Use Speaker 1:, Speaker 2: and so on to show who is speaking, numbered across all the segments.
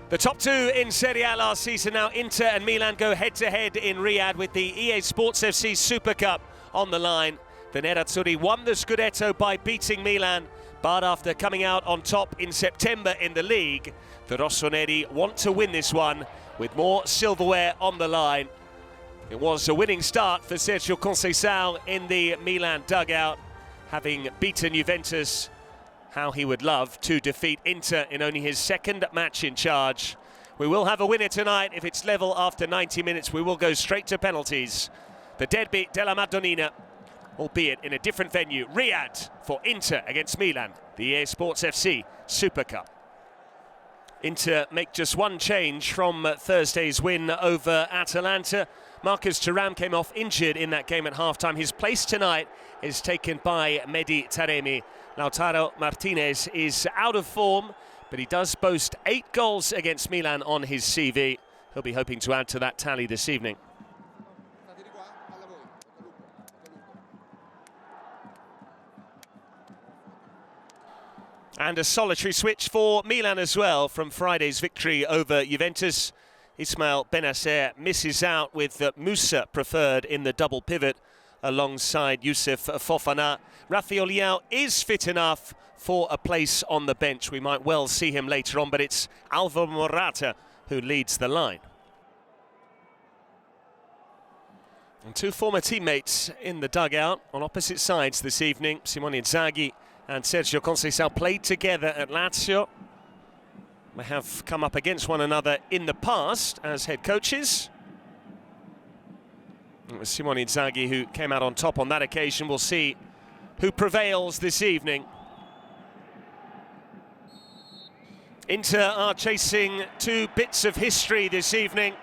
Speaker 1: The top two in Serie A last season, now Inter and Milan go head-to-head in Riyadh with the EA SPORTS FC Supercup on the line. The Nerazzurri won the Scudetto by beating Milan, but after coming out on top in September in the league, the Rossoneri want to win this one with more silverware on the line. It was a winning start for Sergio Conceição in the Milan dugout, having beaten Juventus. How he would love to defeat Inter in only his second match in charge. We will have a winner tonight. If it's level after 90 minutes, we will go straight to penalties. The deadbeat della Madonnina, albeit in a different venue, Riyadh, for Inter against Milan, the EA SPORTS FC Supercup. Inter make just one change from Thursday's win over Atalanta. Marcus Thuram came off injured in that game at half-time. His place tonight is taken by Mehdi Taremi. Lautaro Martinez is out of form, but he does boast 8 goals against Milan on his CV. He'll be hoping to add to that tally this evening. And a solitary switch for Milan as well from Friday's victory over Juventus. Ismail Benacer misses out with Musa preferred in the double pivot alongside Youssouf Fofana. Rafael Leao is fit enough for a place on the bench. We might well see him later on, but it's Alvaro Morata who leads the line. And two former teammates in the dugout on opposite sides this evening. Simone Inzaghi and Sergio Conceição played together at Lazio. They have come up against one another in the past as head coaches. It was Simone Inzaghi who came out on top on that occasion. We'll see who prevails this evening. Inter are chasing 2 bits of history this evening.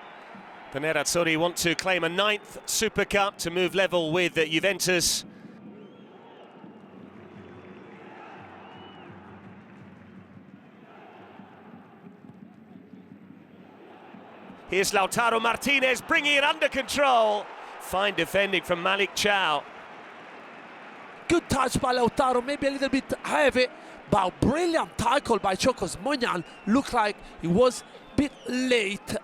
Speaker 1: The Nerazzurri want to claim a 9th Super Cup to move level with Juventus. Here's Lautaro Martinez bringing it under control. Fine defending from Malik Chow.
Speaker 2: Good touch by Lautaro, maybe a little bit heavy, but a brilliant tackle by Chocos Monyan. Looked like he was a bit late.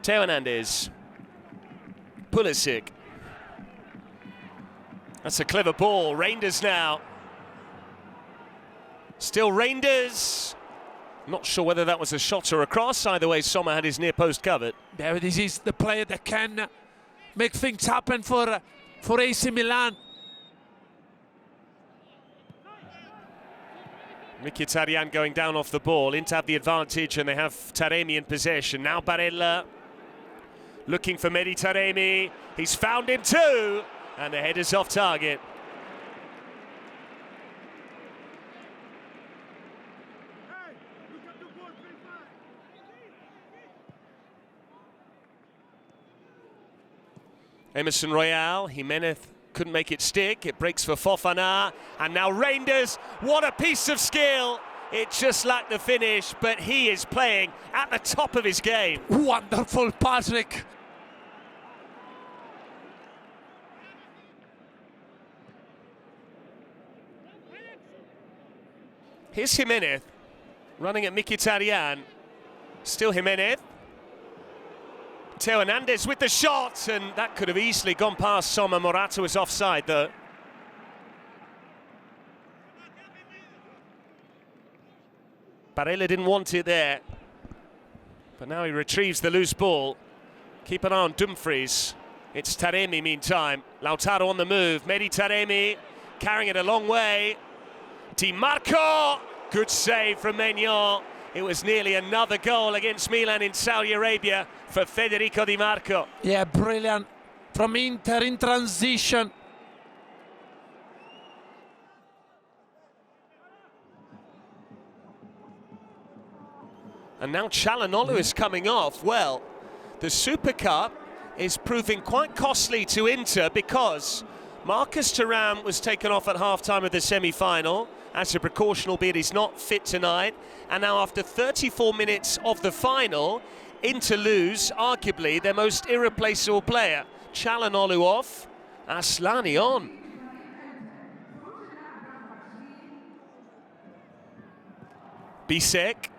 Speaker 1: Hernandez. Pulisic. That's a clever ball. Reinders now. Still Reinders. Not sure whether that was a shot or a cross. Either way, Sommer had his near post covered.
Speaker 2: Yeah, this is the player that can make things happen for AC Milan.
Speaker 1: Mkhitaryan going down off the ball. Inter have the advantage and they have Taremi in possession. Now Barella looking for Mehdi Taremi. He's found him too, and the header's off target. Emerson Royale, Jimenez couldn't make it stick. It breaks for Fofana, and now Reinders. What a piece of skill! It just lacked the finish, but he is playing at the top of his game.
Speaker 2: Wonderful, Patrick.
Speaker 1: Here's Jimenez running at Mkhitaryan. Still Jimenez. Hernandez with the shot, and that could have easily gone past Sommer. Morata was offside though. Barella didn't want it there, but now he retrieves the loose ball. Keep an eye on Dumfries. It's Taremi meantime. Lautaro on the move. Mehdi Taremi carrying it a long way. Di Marco, good save from Maignan. It was nearly another goal against Milan in Saudi Arabia for Federico Di Marco.
Speaker 2: Yeah, brilliant from Inter in transition.
Speaker 1: And now Çalhanoğlu is coming off. Well, the Super Cup is proving quite costly to Inter because Marcus Thuram was taken off at half-time of the semi-final as a precaution, albeit he's not fit tonight. And now after 34 minutes of the final, Inter lose arguably their most irreplaceable player. Çalhanoğlu off, Aslani on. Bisek.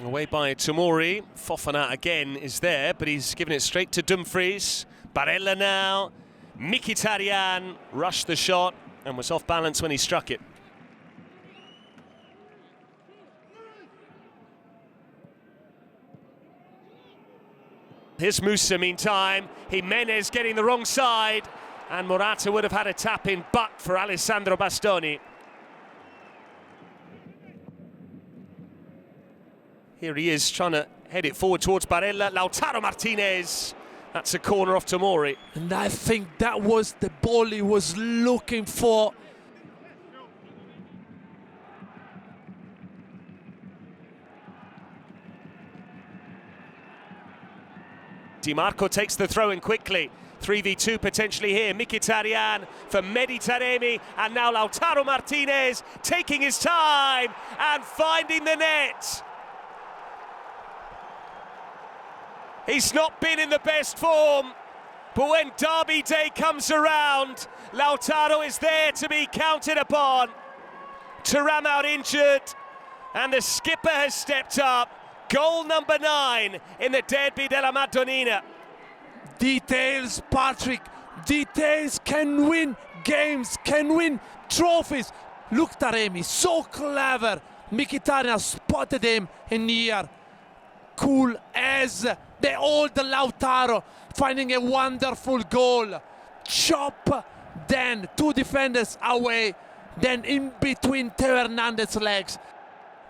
Speaker 1: Away by Tomori. Fofana again is there, but he's given it straight to Dumfries. Barella now. Mkhitaryan rushed the shot and was off balance when he struck it. Here's Musa meantime. Jimenez getting the wrong side, and Morata would have had a tap in but for Alessandro Bastoni. Here he is trying to head it forward towards Barella. Lautaro Martinez. That's a corner off Tomori.
Speaker 2: And I think that was the ball he was looking for.
Speaker 1: Di Marco takes the throw in quickly. 3v2 potentially here. Mkhitaryan for Taremi, and now Lautaro Martinez taking his time and finding the net. He's not been in the best form, but when derby day comes around, Lautaro is there to be counted upon. Taremi out injured, and the skipper has stepped up. Goal number 9 in the derby della Madonnina.
Speaker 2: Details, Patrick. Details can win games, can win trophies. Look, Taremi, so clever. Mkhitaryan spotted him in here. Cool as the old Lautaro, finding a wonderful goal. Chop, then 2 defenders away, then in between Theo Hernandez's legs.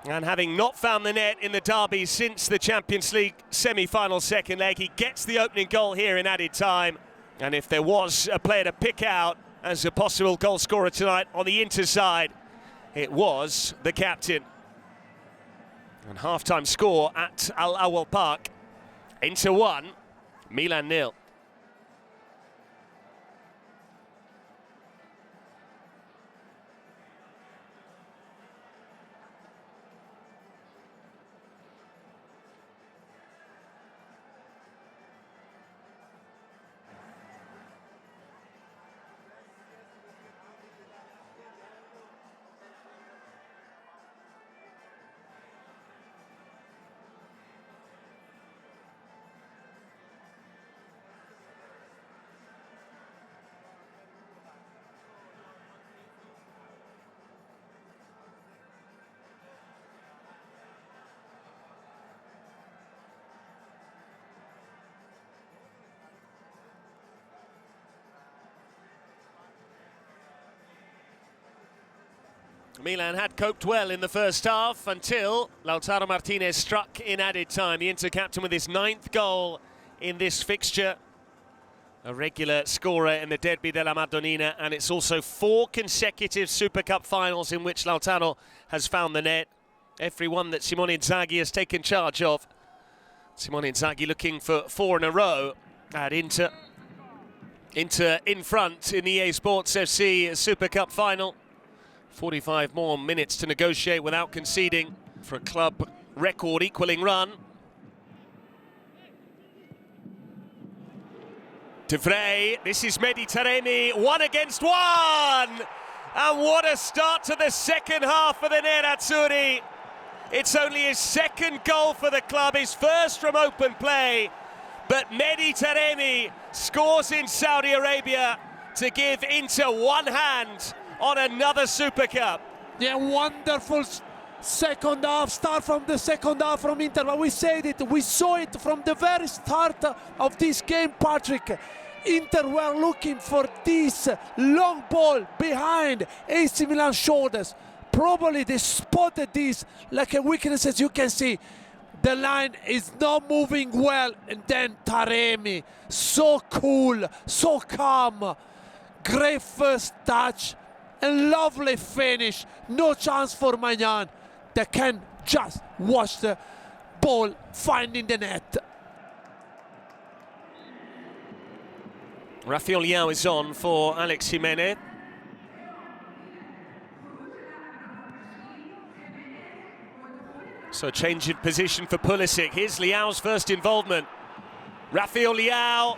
Speaker 1: And having not found the net in the derby since the Champions League semi-final second leg, he gets the opening goal here in added time. And if there was a player to pick out as a possible goal scorer tonight on the Inter side, it was the captain. And half-time score at Al Awal Park. Inter 1, Milan 0. Milan had coped well in the first half until Lautaro Martinez struck in added time. The Inter captain with his 9th goal in this fixture. A regular scorer in the derby della Madonnina, and it's also 4 consecutive Super Cup finals in which Lautaro has found the net. Every one that Simone Inzaghi has taken charge of. Simone Inzaghi looking for 4 in a row at Inter. Inter in front in the EA Sports FC Super Cup final. 45 more minutes to negotiate without conceding for a club record equaling run. De Vrij, this is Taremi, 1 against 1! And what a start to the second half for the Nerazzurri. It's only his 2nd goal for the club, his 1st from open play. But Taremi scores in Saudi Arabia to give Inter one hand on another Super Cup.
Speaker 2: Yeah, wonderful second half, start from the second half from Inter, but we said it, we saw it from the very start of this game, Patrick. Inter were looking for this long ball behind AC Milan's shoulders. Probably they spotted this like a weakness, as you can see. The line is not moving well, and then Taremi, so cool, so calm. Great first touch. A lovely finish, no chance for Maignan. They can just watch the ball finding the net.
Speaker 1: Rafael Leao is on for Alex Jimenez. So change in position for Pulisic. Here's Leao's first involvement. Rafael Leao.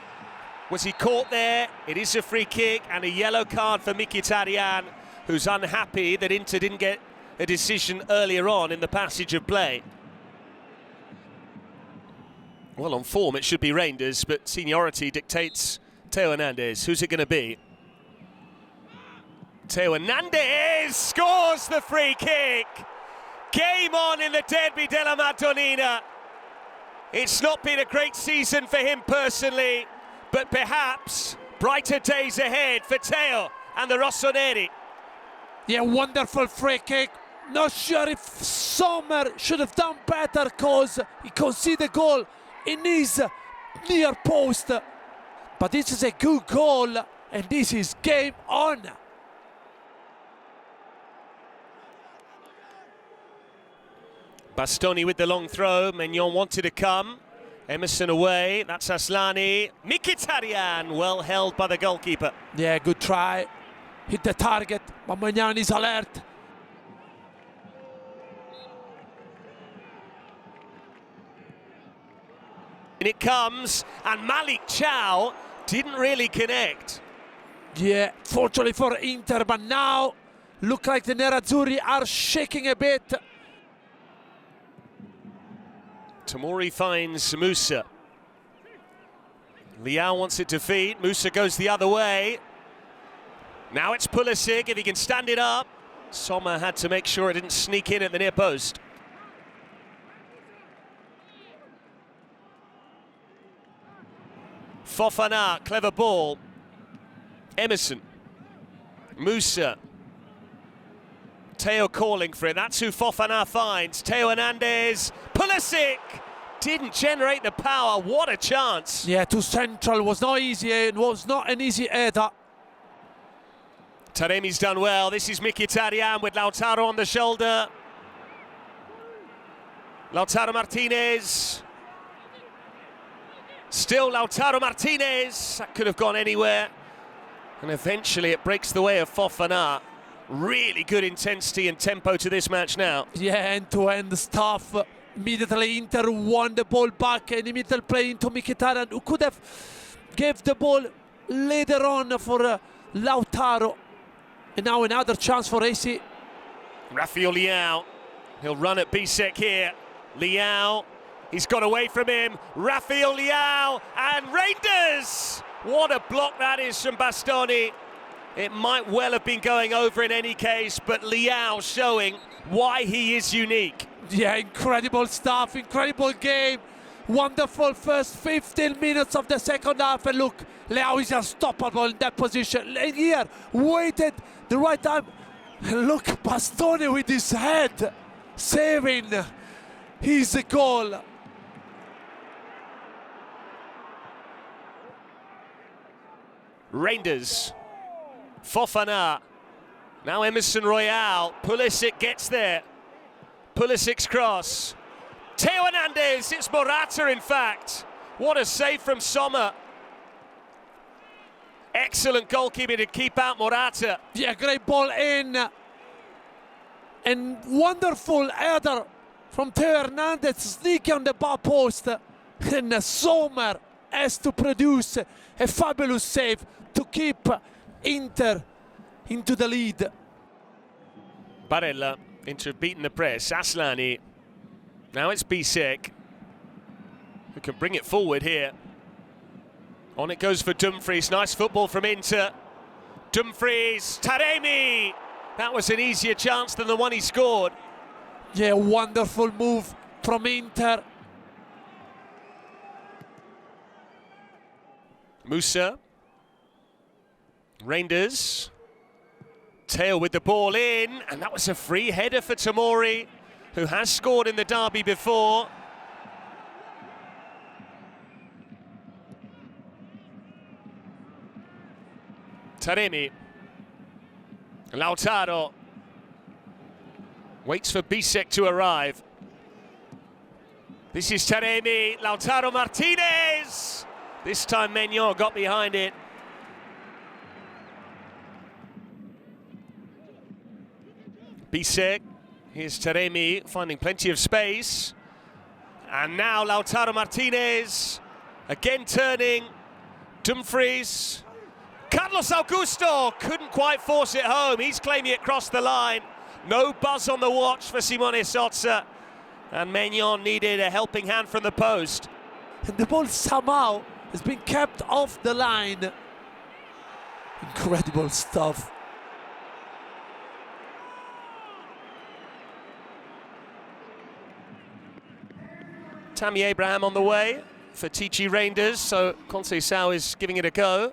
Speaker 1: Was he caught there? It is a free kick and a yellow card for Mkhitaryan, who's unhappy that Inter didn't get a decision earlier on in the passage of play. Well, on form it should be Rangers, but seniority dictates Theo Hernandez. Who's it going to be? Theo Hernandez scores the free kick. Game on in the derby della Madonnina. It's not been a great season for him personally, but perhaps brighter days ahead for Theo and the Rossoneri.
Speaker 2: Yeah, wonderful free kick. Not sure if Sommer should have done better because he conceded a goal in his near post. But this is a good goal and this is game on.
Speaker 1: Bastoni with the long throw. Maignan wanted to come. Emerson away. That's Aslani. Mkhitaryan well held by the goalkeeper.
Speaker 2: Yeah, good try. Hit the target, but Maignan is alert.
Speaker 1: And it comes, and Malik Chow didn't really connect.
Speaker 2: Yeah, fortunately for Inter, but now look like the Nerazzurri are shaking a bit.
Speaker 1: Tomori finds Musa. Leao wants it to feed. Musa goes the other way. Now it's Pulisic, if he can stand it up. Sommer had to make sure it didn't sneak in at the near post. Fofana, clever ball. Emerson. Musa. Theo calling for it. That's who Fofana finds. Theo Hernandez. Pulisic didn't generate the power. What a chance.
Speaker 2: Yeah, too central was not easy. It was not an easy header.
Speaker 1: Taremi's done well. This is Mkhitaryan with Lautaro on the shoulder. Lautaro Martinez. Still Lautaro Martinez. That could have gone anywhere. And eventually it breaks the way of Fofana. Really good intensity and tempo to this match now.
Speaker 2: Yeah, end-to-end stuff. Immediately Inter won the ball back and immediately play into Mkhitaryan, who could have gave the ball later on for Lautaro. And now another chance for AC.
Speaker 1: Rafael Leao. He'll run at Bisek here. Leao. He's got away from him. Rafael Leao and Rangers. What a block that is from Bastoni. It might well have been going over in any case, but Leao showing why he is unique.
Speaker 2: Yeah, incredible stuff, incredible game. Wonderful first 15 minutes of the second half. And look, Leao is unstoppable in that position. Here, waited the right time. And look, Bastoni with his head saving his goal.
Speaker 1: Rangers. Fofana. Now Emerson Royale. Pulisic gets there. Pulisic's cross. Theo Hernandez. It's Morata, in fact. What a save from Sommer. Excellent goalkeeping to keep out Morata.
Speaker 2: Yeah, great ball in. And wonderful header from Theo Hernandez, sneaking on the bar post. And Sommer has to produce a fabulous save to keep Inter into the lead.
Speaker 1: Barella, Inter beating the press. Aslani. Now it's Bisek, who can bring it forward here. On it goes for Dumfries. Nice football from Inter. Dumfries. Taremi. That was an easier chance than the one he scored.
Speaker 2: Yeah, wonderful move from Inter.
Speaker 1: Musa. Rangers. Theo with the ball in, and that was a free header for Tomori, who has scored in the derby before. Taremi. Lautaro. Waits for Bisek to arrive. This is Taremi. Lautaro Martinez. This time Maignan got behind it. Bisek, here's Taremi finding plenty of space. And now Lautaro Martinez, again turning. Dumfries. Carlos Augusto couldn't quite force it home. He's claiming it crossed the line. No buzz on the watch for Simone Sozza, and Maignan needed a helping hand from the post.
Speaker 2: And the ball somehow has been kept off the line. Incredible stuff.
Speaker 1: Tammy Abraham on the way for Tichy Reinders, so Conceição is giving it a go.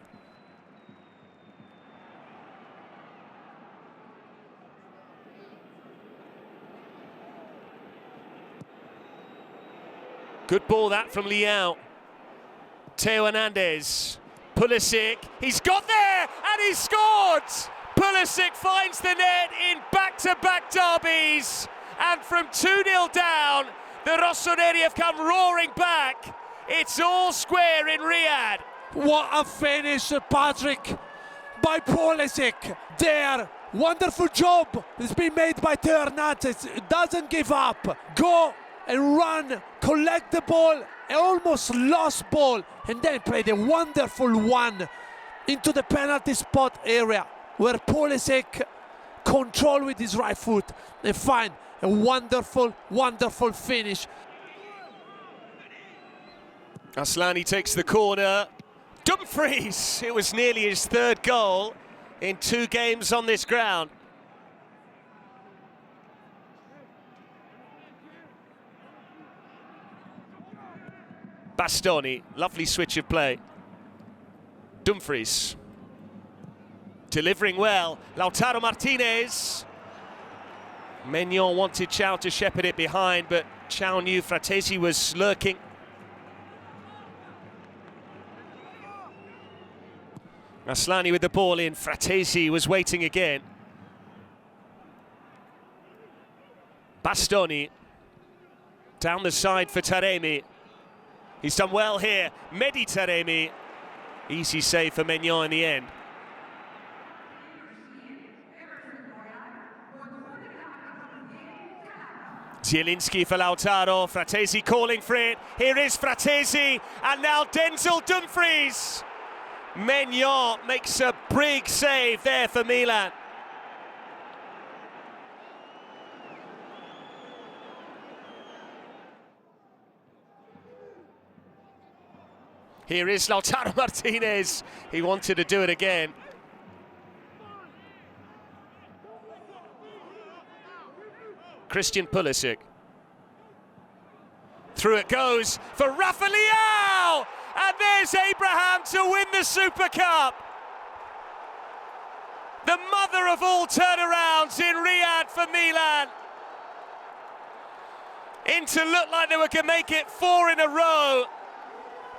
Speaker 1: Good ball that from Leão. Theo Hernandez. Pulisic, he's got there and he's scored! Pulisic finds the net in back-to-back derbies, and from 2-0 down, the Rossoneri have come roaring back. It's all square in Riyadh.
Speaker 2: What a finish, Patrick, by Pulisic. There, wonderful job has been made by Theo Hernandez. Doesn't give up. Go and run, collect the ball, an almost lost ball, and then played a wonderful one into the penalty spot area where Pulisic control with his right foot and find a wonderful, wonderful finish.
Speaker 1: Aslani takes the corner. Dumfries! It was nearly his third goal in 2 games on this ground. Bastoni, lovely switch of play. Dumfries. Delivering well. Lautaro Martinez. Maignan wanted Chow to shepherd it behind, but Chow knew Fratesi was lurking. Aslani with the ball in. Fratesi was waiting again. Bastoni. Down the side for Taremi. He's done well here. Mehdi Taremi. Easy save for Maignan in the end. Zielinski for Lautaro. Fratesi calling for it. Here is Fratesi. And now Denzel Dumfries. Maignan makes a big save there for Milan. Here is Lautaro Martinez. He wanted to do it again. Christian Pulisic. Through it goes for Rafa Leão! And there's Abraham to win the Super Cup. The mother of all turnarounds in Riyadh for Milan. Inter looked like they were going to make it 4 in a row.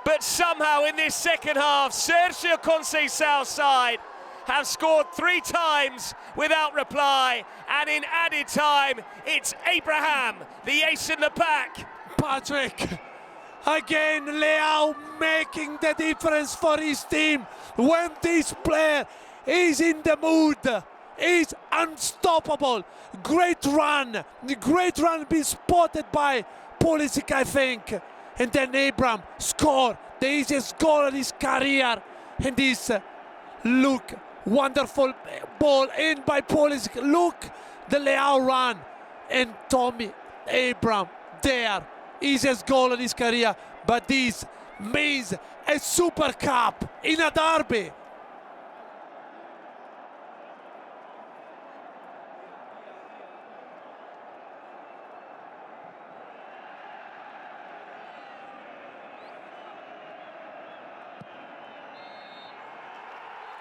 Speaker 1: But somehow in this second half, Sergio Conceição's side have scored 3 times without reply. And in added time, it's Abraham, the ace in the pack.
Speaker 2: Patrick, again, Leão making the difference for his team. When this player is in the mood, is unstoppable. Great run being spotted by Pulisic, I think. And then Abraham scored the easiest goal of his career. And this, look, wonderful ball in by Pulisic. Look, the Leão run. And Tommy Abraham there. Easiest goal of his career. But this means a Super Cup in a derby.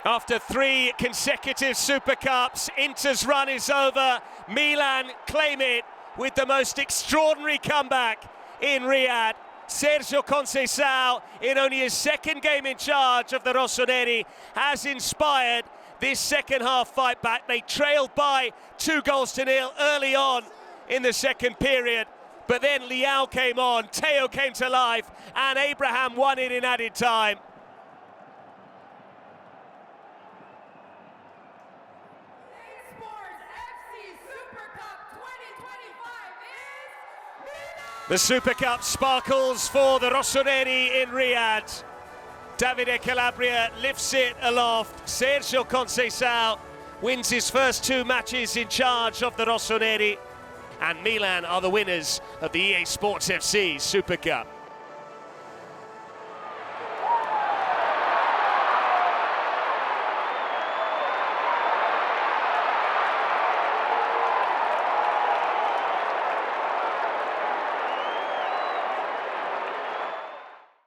Speaker 1: After 3 consecutive Super Cups, Inter's run is over. Milan claim it with the most extraordinary comeback in Riyadh. Sergio Conceição, in only his 2nd game in charge of the Rossoneri, has inspired this second half fight back. They trailed by 2-0 early on in the 2nd period, but then Leão came on, Theo came to life, and Abraham won it in added time.
Speaker 3: SPORTS FC Supercup 2025 is Milan!
Speaker 1: The Super Cup sparkles for the Rossoneri in Riyadh. Davide Calabria lifts it aloft. Sergio Conceição wins his first 2 matches in charge of the Rossoneri, and Milan are the winners of the EA Sports FC Supercup.